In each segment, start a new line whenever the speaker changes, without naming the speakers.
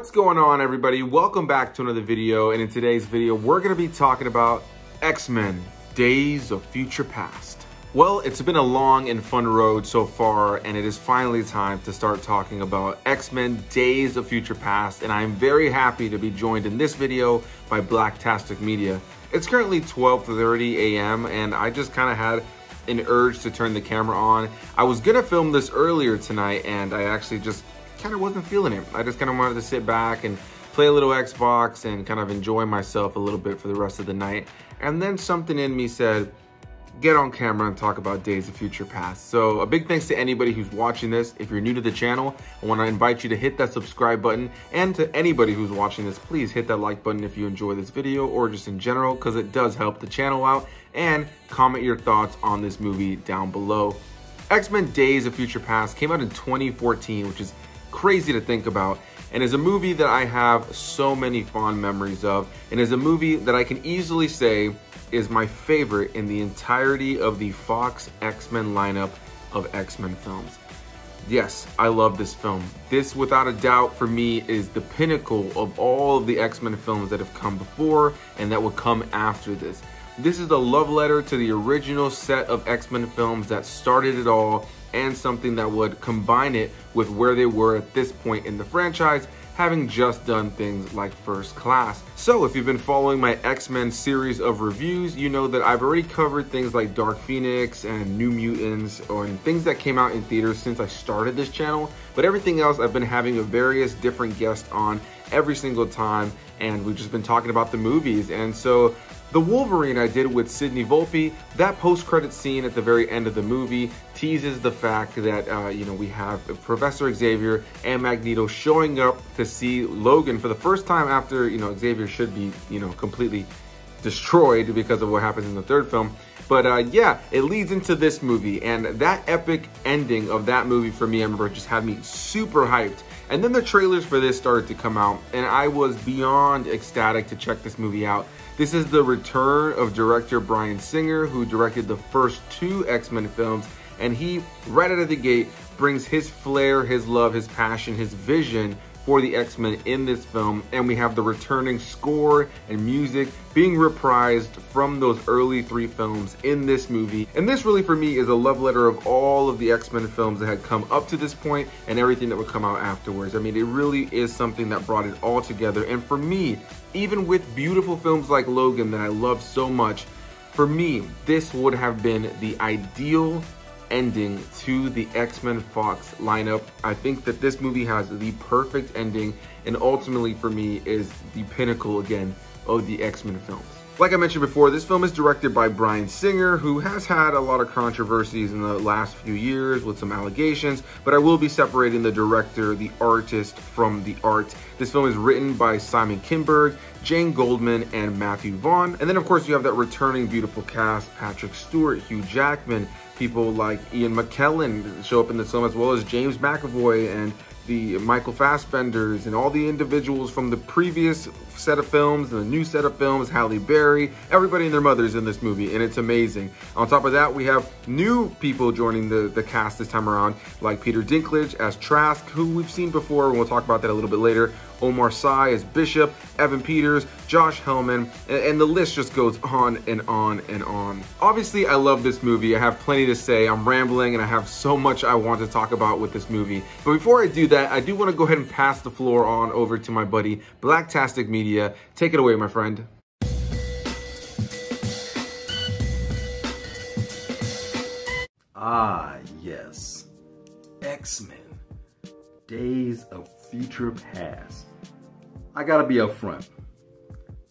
What's going on, everybody? Welcome back to another video, and in today's video we're going to be talking about X-Men Days of Future Past. Well, it's been a long and fun road so far, and it is finally time to start talking about X-Men Days of Future Past, and I'm very happy to be joined in this video by Blacktastic Media. It's currently 12:30 a.m. and I just kind of had an urge to turn the camera on. I was gonna film this earlier tonight, and I actually just kind of wasn't feeling it. I just kind of wanted to sit back and play a little Xbox and kind of enjoy myself a little bit for the rest of the night. And then something in me said, get on camera and talk about Days of Future Past. So a big thanks to anybody who's watching this. If you're new to the channel, I want to invite you to hit that subscribe button. And to anybody who's watching this, please hit that like button if you enjoy this video or just in general, because it does help the channel out. And comment your thoughts on this movie down below. X-Men Days of Future Past came out in 2014, which is crazy to think about, and is a movie that I have so many fond memories of, and is a movie that I can easily say is my favorite in the entirety of the Fox X-Men lineup of X-Men films. Yes, I love this film. This, without a doubt, for me, is the pinnacle of all of the X-Men films that have come before and that will come after this. This is a love letter to the original set of X-Men films that started it all, and something that would combine it with where they were at this point in the franchise, having just done things like First Class. So if you've been following my X-Men series of reviews, you know that I've already covered things like Dark Phoenix and New Mutants, and things that came out in theaters since I started this channel. But everything else, I've been having a various different guests on every single time, and we've just been talking about the movies. And so the Wolverine I did with Sidney Volpe, that post-credit scene at the very end of the movie teases the fact that, we have Professor Xavier and Magneto showing up to see Logan for the first time after, Xavier should be, completely destroyed because of what happens in the third film. But yeah, it leads into this movie, and that epic ending of that movie for me, I remember, just had me super hyped. And then the trailers for this started to come out, and I was beyond ecstatic to check this movie out. This is the return of director Bryan Singer, who directed the first two X-Men films, and he, right out of the gate, brings his flair, his love, his passion, his vision for the X-Men in this film. And we have the returning score and music being reprised from those early three films in this movie. And this really, for me, is a love letter of all of the X-Men films that had come up to this point and everything that would come out afterwards. I mean, it really is something that brought it all together. And for me, even with beautiful films like Logan that I love so much, for me, this would have been the ideal ending to the X-Men Fox lineup. I think that this movie has the perfect ending, and ultimately for me is the pinnacle again of the X-Men films. Like I mentioned before, this film is directed by Bryan Singer, who has had a lot of controversies in the last few years with some allegations, but I will be separating the director, the artist, from the art. This film is written by Simon Kinberg, Jane Goldman, and Matthew Vaughn. And then of course you have that returning beautiful cast: Patrick Stewart, Hugh Jackman, people like Ian McKellen show up in this film, as well as James McAvoy and the Michael Fassbenders and all the individuals from the previous set of films and the new set of films, Halle Berry, everybody and their mothers in this movie, and it's amazing. On top of that, we have new people joining the cast this time around, like Peter Dinklage as Trask, who we've seen before, and we'll talk about that a little bit later. Omar Sy as Bishop, Evan Peters, Josh Hellman, and the list just goes on and on and on. Obviously, I love this movie. I have plenty to say. I'm rambling, and I have so much I want to talk about with this movie. But before I do that, I do want to go ahead and pass the floor on over to my buddy, Blacktastic Media. Take it away, my friend.
Ah, yes. X-Men Days of Future Past. I gotta be upfront.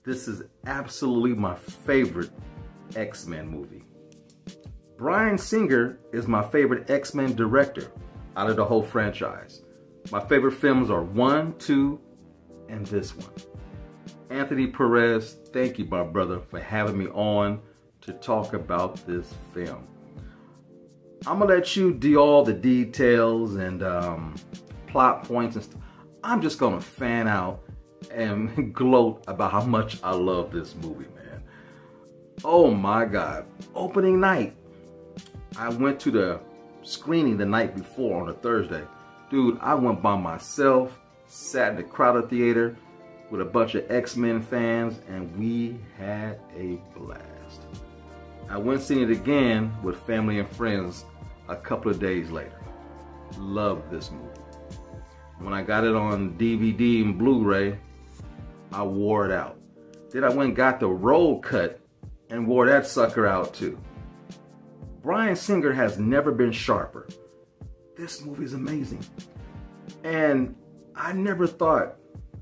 This is absolutely my favorite X-Men movie. Bryan Singer is my favorite X-Men director out of the whole franchise. My favorite films are 1, 2, and this one. Anthony Perez, thank you, my brother, for having me on to talk about this film. I'm gonna let you do all the details and plot points and stuff. I'm just gonna fan out and gloat about how much I love this movie, man. Oh my God. Opening night, I went to the screening the night before on a Thursday. Dude, I went by myself. sat in the crowded theater with a bunch of X-Men fans, and we had a blast. I went seeing it again with family and friends a couple of days later. Loved this movie. When I got it on DVD and Blu-ray, I wore it out. Then I went and got the roll cut and wore that sucker out too. Bryan Singer has never been sharper. This movie is amazing. And I never thought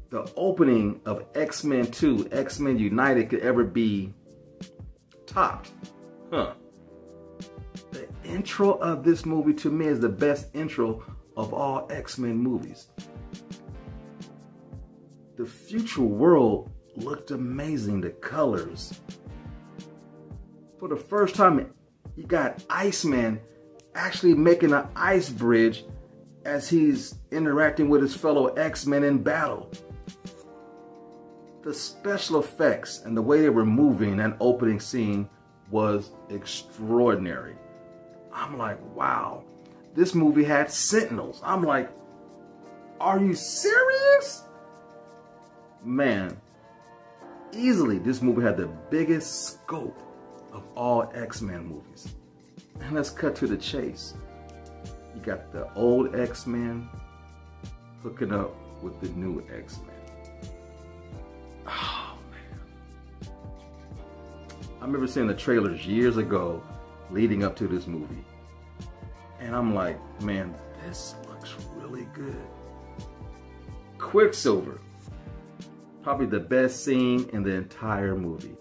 the opening of X-Men 2, X-Men United, could ever be topped. The intro of this movie to me is the best intro of all X-Men movies. The future world looked amazing, the colors. For the first time, you got Iceman actually making an ice bridge as he's interacting with his fellow X-Men in battle. The special effects and the way they were moving that opening scene was extraordinary. I'm like, wow, this movie had Sentinels. I'm like, are you serious? Man, easily this movie had the biggest scope of all X-Men movies. And let's cut to the chase. You got the old X-Men hooking up with the new X-Men. Oh, man. I remember seeing the trailers years ago leading up to this movie. And I'm like, man, this looks really good. Quicksilver. Probably the best scene in the entire movie.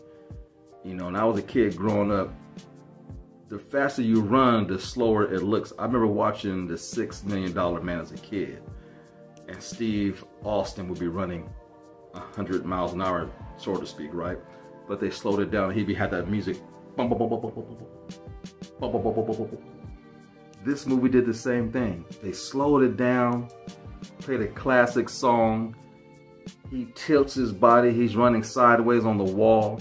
You know, when I was a kid growing up, the faster you run, the slower it looks. I remember watching The $6 Million Man as a kid. And Steve Austin would be running 100 miles an hour, so to speak, right? But they slowed it down. He had that music. This movie did the same thing. They slowed it down, played a classic song. He tilts his body. He's running sideways on the wall.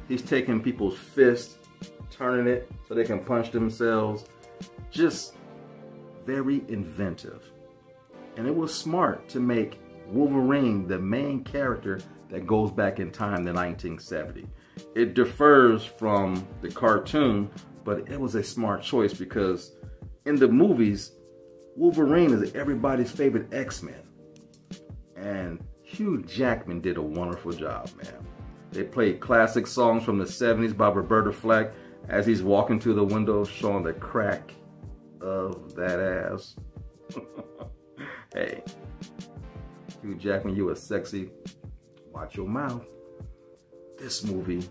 He's taking people's fists, turning it so they can punch themselves. Just very inventive. And it was smart to make Wolverine the main character that goes back in time to 1970. It differs from the cartoon, but it was a smart choice because in the movies, Wolverine is everybody's favorite X-Men. And Hugh Jackman did a wonderful job, man. They played classic songs from the 70s by Roberta Flack as he's walking through the window showing the crack of that ass. Hey, Hugh Jackman, you are sexy. Watch your mouth. This movie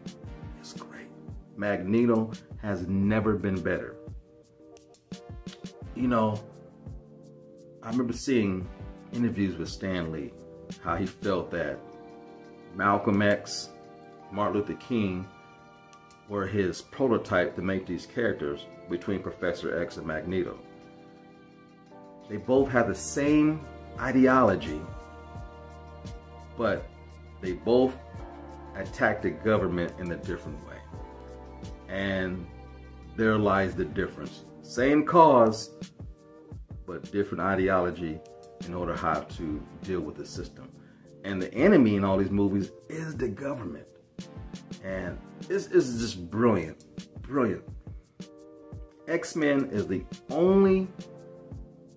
is great. Magneto has never been better. You know, I remember seeing interviews with Stan Lee, how he felt that Malcolm X, Martin Luther King were his prototype to make these characters between Professor X and Magneto. They both had the same ideology, but they both attacked the government in a different way. And there lies the difference. Same cause, but different ideology in order how to deal with the system. And the enemy in all these movies is the government. And this is just brilliant, brilliant. X-Men is the only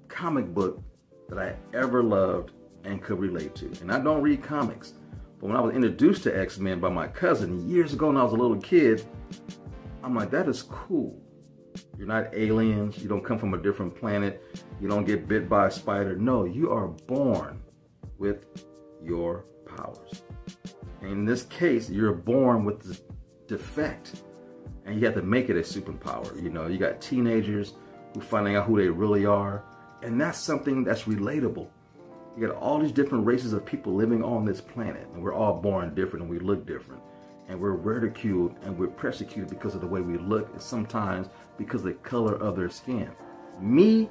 comic book that I ever loved and could relate to. And I don't read comics, but when I was introduced to X-Men by my cousin years ago when I was a little kid, I'm like, that is cool. You're not aliens, you don't come from a different planet, you don't get bit by a spider. No, you are born with your powers. And in this case, you're born with the defect and you have to make it a superpower. You know, you got teenagers who finding out who they really are, and that's something that's relatable. You got all these different races of people living on this planet, and we're all born different and we look different. And we're ridiculed and we're persecuted because of the way we look, and sometimes because of the color of their skin. Me,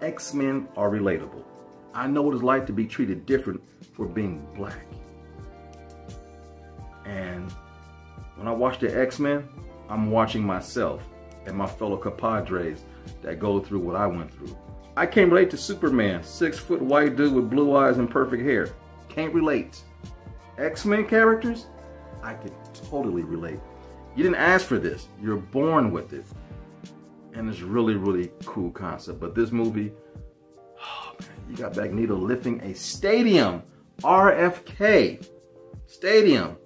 X-Men are relatable. I know what it's like to be treated different for being black. And when I watch the X-Men, I'm watching myself and my fellow compadres that go through what I went through. I can't relate to Superman, 6-foot white dude with blue eyes and perfect hair. Can't relate. X-Men characters, I can totally relate. You didn't ask for this, you're born with it. And it's really, really cool concept. But this movie, oh man, you got Magneto lifting a stadium, RFK Stadium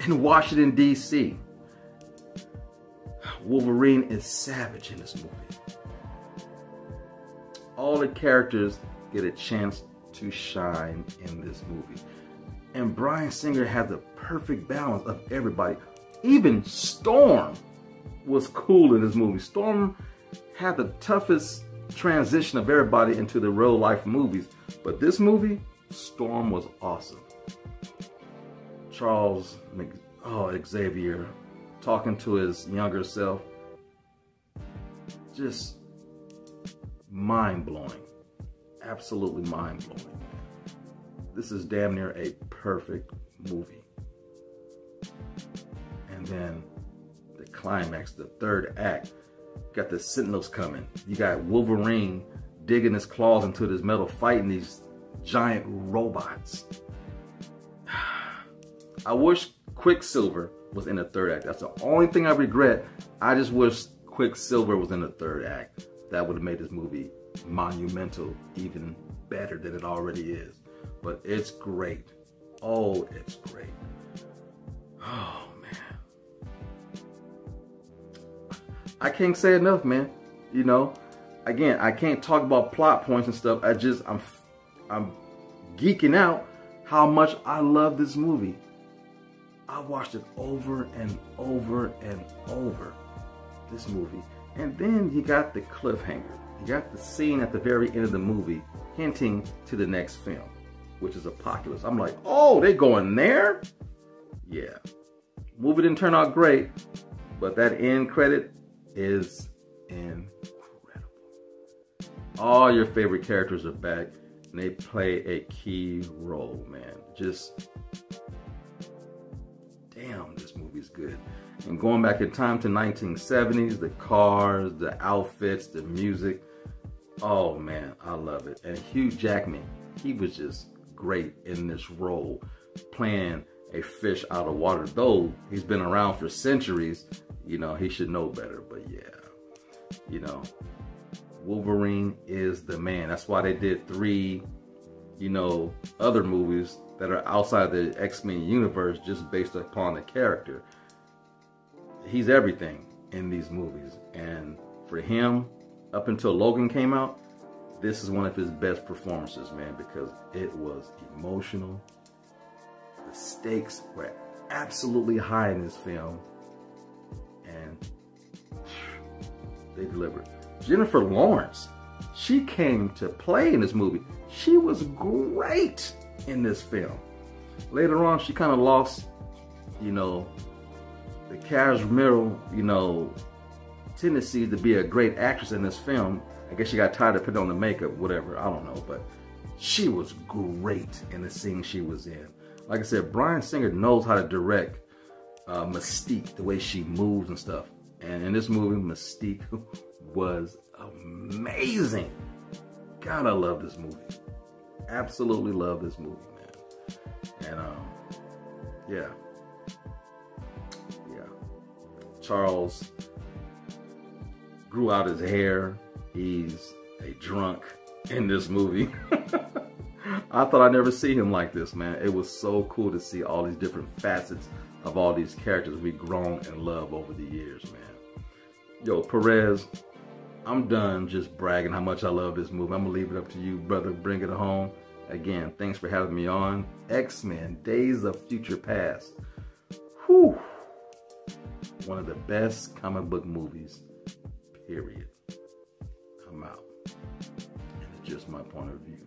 in Washington, D.C. Wolverine is savage in this movie. All the characters get a chance to shine in this movie. And Bryan Singer had the perfect balance of everybody. Even Storm was cool in this movie. Storm had the toughest transition of everybody into the real life movies. But this movie, Storm was awesome. Xavier talking to his younger self. Just mind-blowing. Absolutely mind-blowing. This is damn near a perfect movie. And then the climax, the third act, got the Sentinels coming. You got Wolverine digging his claws into this metal, fighting these giant robots. I wish Quicksilver was in the third act. That's the only thing I regret. I just wish Quicksilver was in the third act. That would have made this movie monumental, even better than it already is. But it's great. Oh, it's great. Oh, man. I can't say enough, man. You know, again, I can't talk about plot points and stuff. I'm geeking out how much I love this movie. I watched it over and over and over, this movie. And then you got the cliffhanger. You got the scene at the very end of the movie hinting to the next film, which is Apocalypse. I'm like, oh, they going there? Yeah. Movie didn't turn out great, but that end credit is incredible. All your favorite characters are back, and they play a key role, man. Just, damn, this movie's good. And going back in time to 1970s, the cars, the outfits, the music. Oh man, I love it. And Hugh Jackman, he was just great in this role, playing a fish out of water. Though he's been around for centuries, you know, he should know better. But yeah, you know, Wolverine is the man. That's why they did 3, you know, other movies that are outside the X-Men universe just based upon the character. He's everything in these movies. And for him, up until Logan came out, this is one of his best performances, man, because it was emotional. The stakes were absolutely high in this film, and they delivered. Jennifer Lawrence, she came to play in this movie. She was great in this film. Later on, she kind of lost, you know, the casual, you know, tendency to be a great actress in this film. I guess she got tired of putting on the makeup, whatever, I don't know, but she was great in the scene she was in. Like I said, Bryan Singer knows how to direct Mystique, the way she moves and stuff. And in this movie, Mystique was amazing. God, I love this movie. Absolutely love this movie, man. And yeah. Charles grew out his hair. He's a drunk in this movie. I thought I'd never see him like this, man. It was so cool to see all these different facets of all these characters we've grown and loved over the years, man. Yo, Perez, I'm done just bragging how much I love this movie. I'm gonna leave it up to you, brother. Bring it home. Again, thanks for having me on. X-Men, Days of Future Past. Whew. One of the best comic book movies, period. I'm out. And it's just my point of view.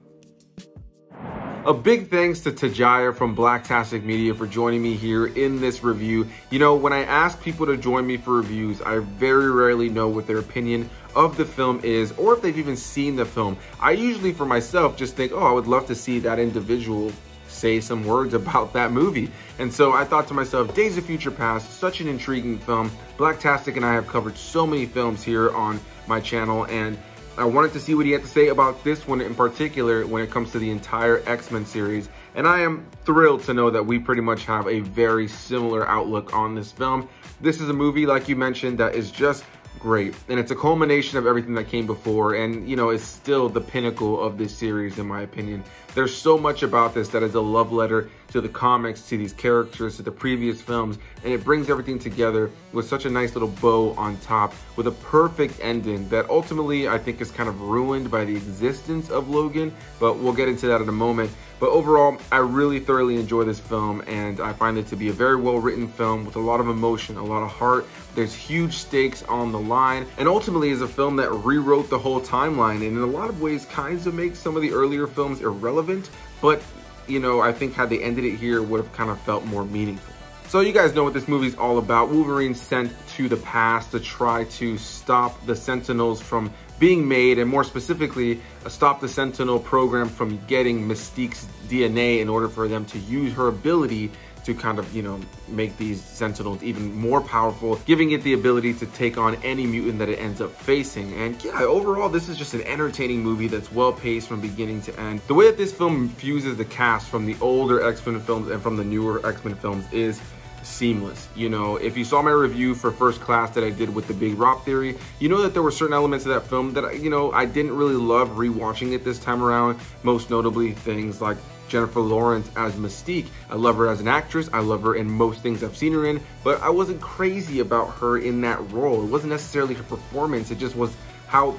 A big thanks to Tajaya from Blacktastic Media for joining me here in this review. You know, when I ask people to join me for reviews, I very rarely know what their opinion of the film is, or if they've even seen the film. I usually, for myself, just think, oh, I would love to see that individual say some words about that movie. And so I thought to myself, Days of Future Past, such an intriguing film. Blacktastic and I have covered so many films here on my channel, and I wanted to see what he had to say about this one in particular when it comes to the entire X-Men series. And I am thrilled to know that we pretty much have a very similar outlook on this film. This is a movie, like you mentioned, that is just great, and it's a culmination of everything that came before, and you know, it's still the pinnacle of this series in my opinion. There's so much about this that is a love letter to the comics, to these characters, to the previous films, and it brings everything together with such a nice little bow on top with a perfect ending that ultimately I think is kind of ruined by the existence of Logan, but we'll get into that in a moment. But overall, I really thoroughly enjoy this film, and I find it to be a very well-written film with a lot of emotion, a lot of heart. There's huge stakes on the line, and ultimately is a film that rewrote the whole timeline, and in a lot of ways kinds of makes some of the earlier films irrelevant, but you know, I think had they ended it here, it would have kind of felt more meaningful. So you guys know what this movie's all about. Wolverine sent to the past to try to stop the Sentinels from being made, and more specifically, stop the Sentinel program from getting Mystique's DNA in order for them to use her ability to kind of, you know, make these Sentinels even more powerful, giving it the ability to take on any mutant that it ends up facing. And yeah, overall, this is just an entertaining movie that's well-paced from beginning to end. The way that this film fuses the cast from the older X-Men films and from the newer X-Men films is seamless. You know, if you saw my review for First Class that I did with the Big Rob Theory, you know that there were certain elements of that film that, you know, I didn't really love rewatching it this time around, most notably things like Jennifer Lawrence as Mystique. I love her as an actress. I love her in most things I've seen her in, but I wasn't crazy about her in that role. It wasn't necessarily her performance. It just was how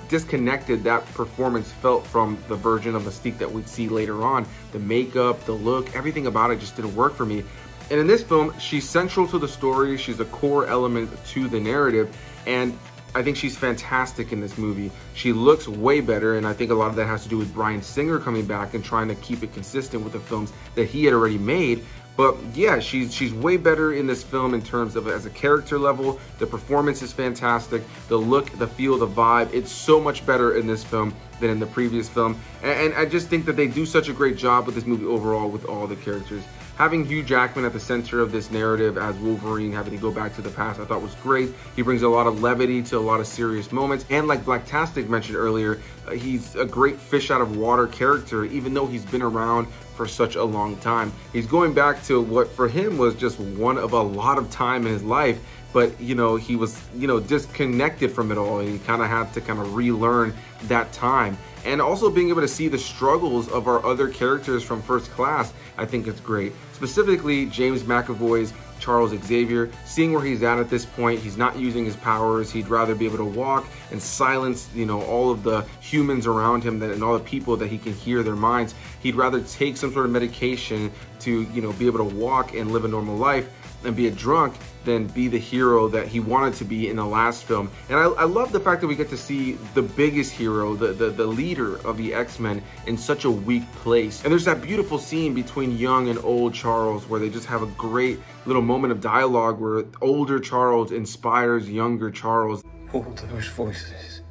disconnected that performance felt from the version of Mystique that we'd see later on. The makeup, the look, everything about it just didn't work for me. And in this film, she's central to the story. She's a core element to the narrative, and I think she's fantastic in this movie. She looks way better, and I think a lot of that has to do with Bryan Singer coming back and trying to keep it consistent with the films that he had already made. But yeah, she's way better in this film in terms of as a character level. The performance is fantastic. The look, the feel, the vibe, it's so much better in this film than in the previous film. And I just think that they do such a great job with this movie overall with all the characters. Having Hugh Jackman at the center of this narrative as Wolverine, having to go back to the past, I thought was great. He brings a lot of levity to a lot of serious moments. And like Blacktastic mentioned earlier, he's a great fish out of water character, even though he's been around for such a long time. He's going back to what for him was just one of a lot of time in his life, but you know, he was, you know, disconnected from it all, and he kind of had to kind of relearn that time. And also being able to see the struggles of our other characters from First Class, I think it's great. Specifically, James McAvoy's Charles Xavier, seeing where he's at this point. He's not using his powers. He'd rather be able to walk and silence, you know, all of the humans around him and all the people that he can hear their minds. He'd rather take some sort of medication to, you know, be able to walk and live a normal life and be a drunk than be the hero that he wanted to be in the last film. And I love the fact that we get to see the biggest hero, the leader of the X-Men in such a weak place. And there's that beautiful scene between young and old Charles where they just have a great little moment of dialogue where older Charles inspires younger Charles.
All those voices.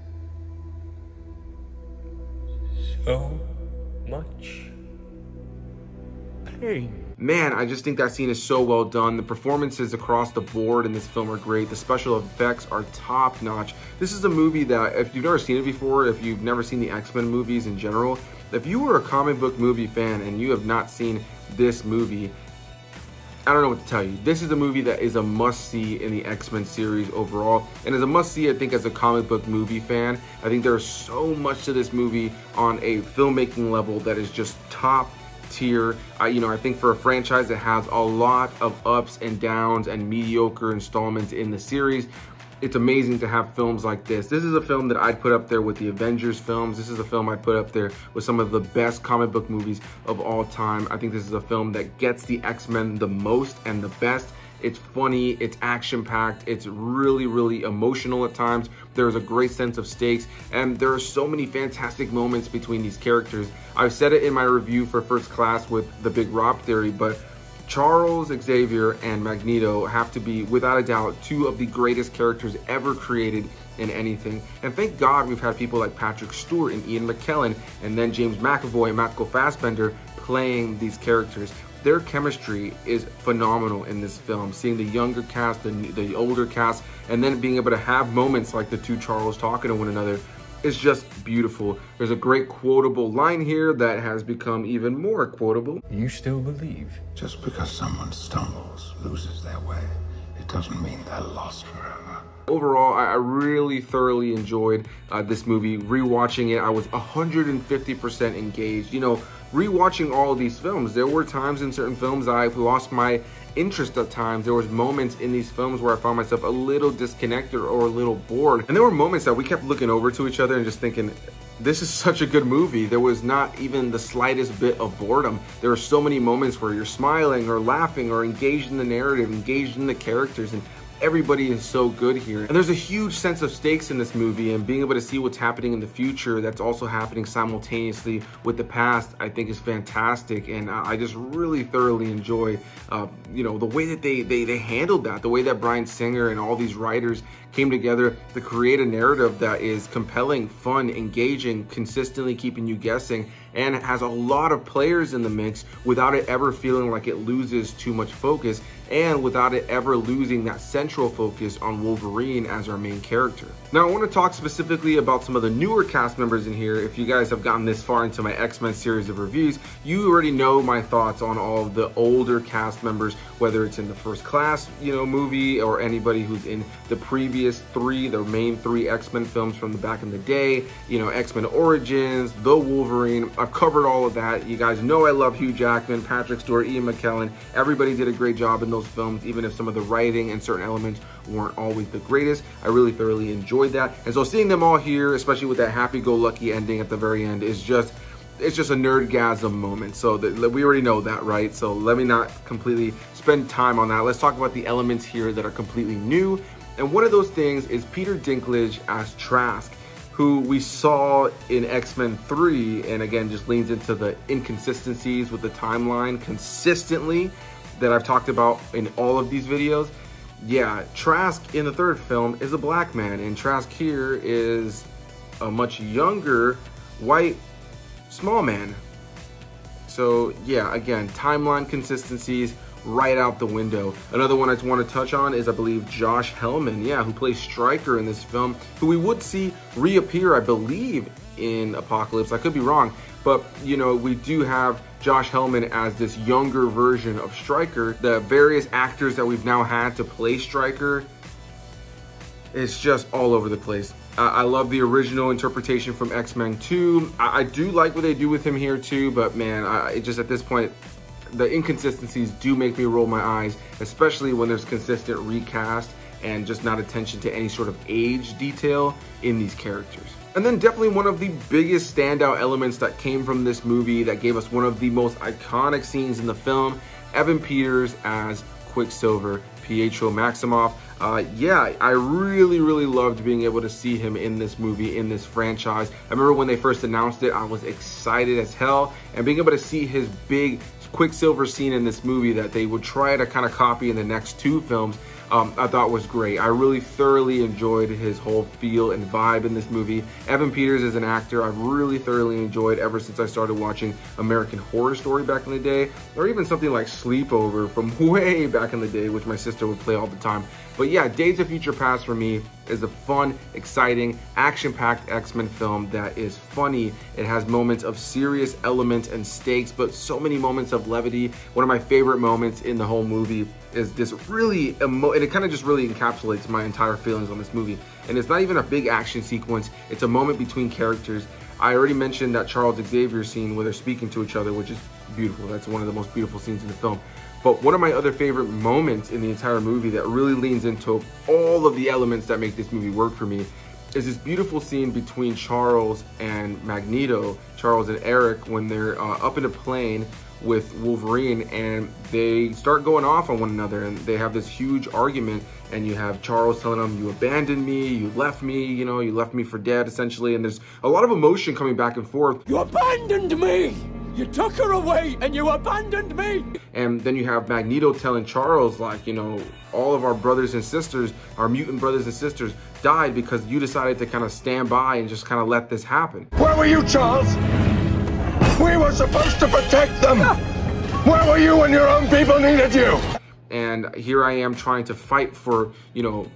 So much pain.
Man, I just think that scene is so well done. The performances across the board in this film are great. The special effects are top notch. This is a movie that, if you've never seen it before, if you've never seen the X-Men movies in general, if you were a comic book movie fan and you have not seen this movie, I don't know what to tell you. This is a movie that is a must-see in the X-Men series overall, and as a must-see, I think, as a comic book movie fan. I think there's so much to this movie on a filmmaking level that is just top tier. You know, I think for a franchise that has a lot of ups and downs and mediocre installments in the series, it's amazing to have films like this. This is a film that I'd put up there with the Avengers films. This is a film I'd put up there with some of the best comic book movies of all time. I think this is a film that gets the X-Men the most and the best. It's funny, it's action-packed, it's really, really emotional at times. There's a great sense of stakes, and there are so many fantastic moments between these characters. I've said it in my review for First Class with the Big Rob Theory, but Charles Xavier and Magneto have to be, without a doubt, two of the greatest characters ever created in anything. And thank God we've had people like Patrick Stewart and Ian McKellen, and then James McAvoy and Michael Fassbender playing these characters. Their chemistry is phenomenal in this film. Seeing the younger cast, the older cast, and then being able to have moments like the two Charles talking to one another. is just beautiful. There's a great quotable line here that has become even more quotable.
You still believe?
Just because someone stumbles, loses their way, it doesn't mean they're lost forever.
Overall, I really thoroughly enjoyed this movie. Rewatching it, I was 150% engaged. You know, rewatching all of these films, there were times in certain films I've lost my interest at times. There was moments in these films where I found myself a little disconnected or a little bored. And there were moments that we kept looking over to each other and just thinking, this is such a good movie. There was not even the slightest bit of boredom. There are so many moments where you're smiling or laughing or engaged in the narrative, engaged in the characters, and everybody is so good here. And there's a huge sense of stakes in this movie, and being able to see what's happening in the future that's also happening simultaneously with the past, I think is fantastic. And I just really thoroughly enjoy, you know, the way that they handled that, the way that Bryan Singer and all these writers came together to create a narrative that is compelling, fun, engaging, consistently keeping you guessing, and has a lot of players in the mix without it ever feeling like it loses too much focus, and without it ever losing that central focus on Wolverine as our main character. Now, I want to talk specifically about some of the newer cast members in here. If you guys have gotten this far into my X-Men series of reviews, you already know my thoughts on all of the older cast members, whether it's in the First Class, you know, movie, or anybody who's in the previous three, the main three X-Men films from the back in the day, you know, X-Men Origins, The Wolverine. I've covered all of that. You guys know I love Hugh Jackman, Patrick Stewart, Ian McKellen. Everybody did a great job in those films, even if some of the writing and certain elements weren't always the greatest. I really thoroughly enjoyed that. And so seeing them all here, especially with that happy-go-lucky ending at the very end, is just, it's just a nerdgasm moment. So we already know that, right? So let me not completely spend time on that. Let's talk about the elements here that are completely new. And one of those things is Peter Dinklage as Trask, who we saw in X-Men 3, and again, just leans into the inconsistencies with the timeline consistently that I've talked about in all of these videos. Yeah, Trask in the third film is a black man, and Trask here is a much younger, white, small man. So yeah, again, timeline consistencies right out the window. Another one I just want to touch on is, I believe, Josh Hellman, yeah, who plays Stryker in this film, who we would see reappear, I believe, in Apocalypse. I could be wrong, but you know, we do have Josh Hellman as this younger version of Stryker. The various actors that we've now had to play Stryker, it's just all over the place. I love the original interpretation from X-Men 2. I do like what they do with him here too, but man, it just, at this point, the inconsistencies do make me roll my eyes, especially when there's consistent recast and just not attention to any sort of age detail in these characters. And then definitely one of the biggest standout elements that came from this movie that gave us one of the most iconic scenes in the film, Evan Peters as Quicksilver, Pietro Maximoff. Yeah, I really loved being able to see him in this movie, in this franchise. I remember when they first announced it, I was excited as hell, and being able to see his big Quicksilver scene in this movie that they would try to kind of copy in the next two films, I thought was great. I really thoroughly enjoyed his whole feel and vibe in this movie. Evan Peters is an actor I've really thoroughly enjoyed ever since I started watching American Horror Story back in the day, or even something like Sleepover from way back in the day, which my sister would play all the time. But yeah, Days of Future Past for me is a fun, exciting, action-packed X-Men film that is funny. It has moments of serious elements and stakes, but so many moments of levity. One of my favorite moments in the whole movie is this really, and it kind of just really encapsulates my entire feelings on this movie. And it's not even a big action sequence, it's a moment between characters. I already mentioned that Charles Xavier scene where they're speaking to each other, which is beautiful. That's one of the most beautiful scenes in the film. But one of my other favorite moments in the entire movie that really leans into all of the elements that make this movie work for me is this beautiful scene between Charles and Magneto, Charles and Eric, when they're up in a plane with Wolverine, and they start going off on one another, and they have this huge argument, and you have Charles telling him, you abandoned me, you left me, you know, you left me for dead, essentially, and there's a lot of emotion coming back and forth.
You abandoned me! You took her away and you abandoned me!
And then you have Magneto telling Charles, like, you know, all of our brothers and sisters, our mutant brothers and sisters, died because you decided to kind of stand by and just kind of let this happen.
Where were you, Charles? We were supposed to protect them! Where were you when your own people needed you?
And here I am trying to fight for, you know,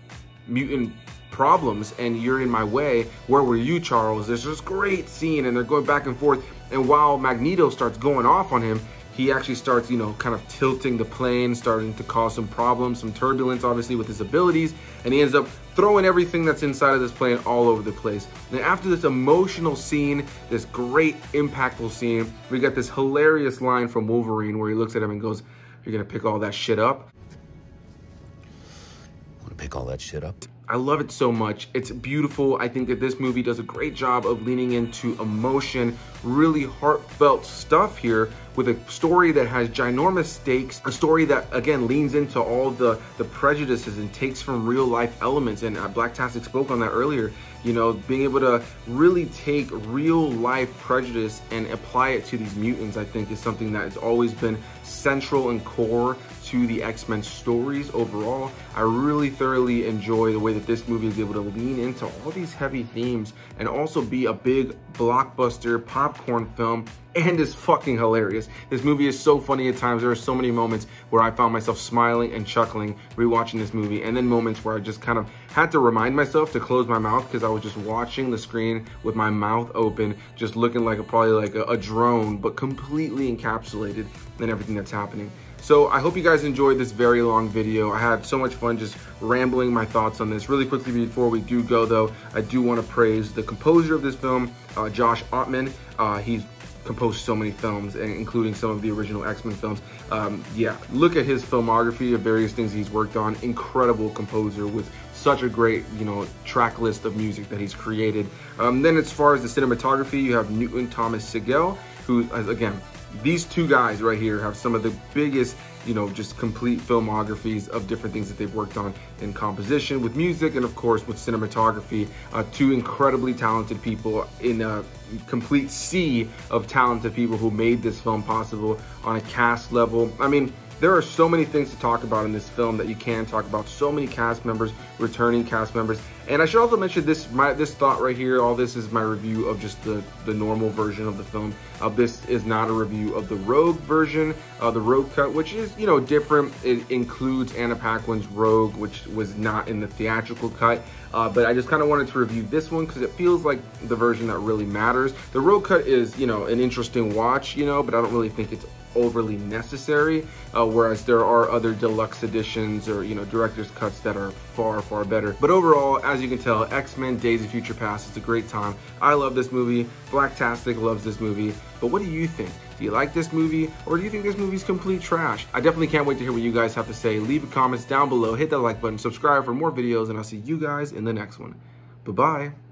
mutant problems and you're in my way. Where were you, Charles? There's this great scene and they're going back and forth. And while Magneto starts going off on him, he actually starts, you know, kind of tilting the plane, starting to cause some problems, some turbulence, obviously, with his abilities. And he ends up throwing everything that's inside of this plane all over the place. And after this emotional scene, this great impactful scene, we got this hilarious line from Wolverine where he looks at him and goes, "You're gonna pick all that shit up?"
Want to pick all that shit up?
I love it so much. It's beautiful. I think that this movie does a great job of leaning into emotion, really heartfelt stuff here with a story that has ginormous stakes, a story that, again, leans into all the prejudices and takes from real life elements. And Blacktastic spoke on that earlier. You know, being able to really take real life prejudice and apply it to these mutants, I think, is something that has always been central and core to the X-Men stories overall. I really thoroughly enjoy the way that this movie is able to lean into all these heavy themes and also be a big blockbuster popcorn film, and is fucking hilarious. This movie is so funny at times. There are so many moments where I found myself smiling and chuckling rewatching this movie, and then moments where I just kind of had to remind myself to close my mouth because I was just watching the screen with my mouth open, just looking like probably like a drone, but completely encapsulated in everything that's happening. So I hope you guys enjoyed this very long video. I had so much fun just rambling my thoughts on this. Really quickly before we do go though, I do want to praise the composer of this film, Josh Ottman. He's composed so many films, including some of the original X-Men films. Yeah, look at his filmography of various things he's worked on. Incredible composer with such a great, you know, track list of music that he's created. Then as far as the cinematography, you have Newton Thomas Sigel, who, again, these two guys right here have some of the biggest, you know, just complete filmographies of different things that they've worked on in composition, with music, and of course with cinematography. Two incredibly talented people in a complete sea of talented people who made this film possible on a cast level. I mean, there are so many things to talk about in this film that you can talk about. So many cast members, returning cast members. And I should also mention this thought right here. All this is my review of just the normal version of the film. This is not a review of the Rogue version, the Rogue cut, which is, you know, different. It includes Anna Paquin's Rogue, which was not in the theatrical cut. But I just kind of wanted to review this one because it feels like the version that really matters. The Rogue cut is, you know, an interesting watch, you know, but I don't really think it's overly necessary, whereas there are other deluxe editions or, you know, director's cuts that are far, far better. But overall, as you can tell, X-Men Days of Future Past is a great time. I love this movie. Blacktastic loves this movie. But what do you think? Do you like this movie, or do you think this movie's complete trash? I definitely can't wait to hear what you guys have to say. Leave your comments down below, hit that like button, subscribe for more videos, and I'll see you guys in the next one. Bye-bye.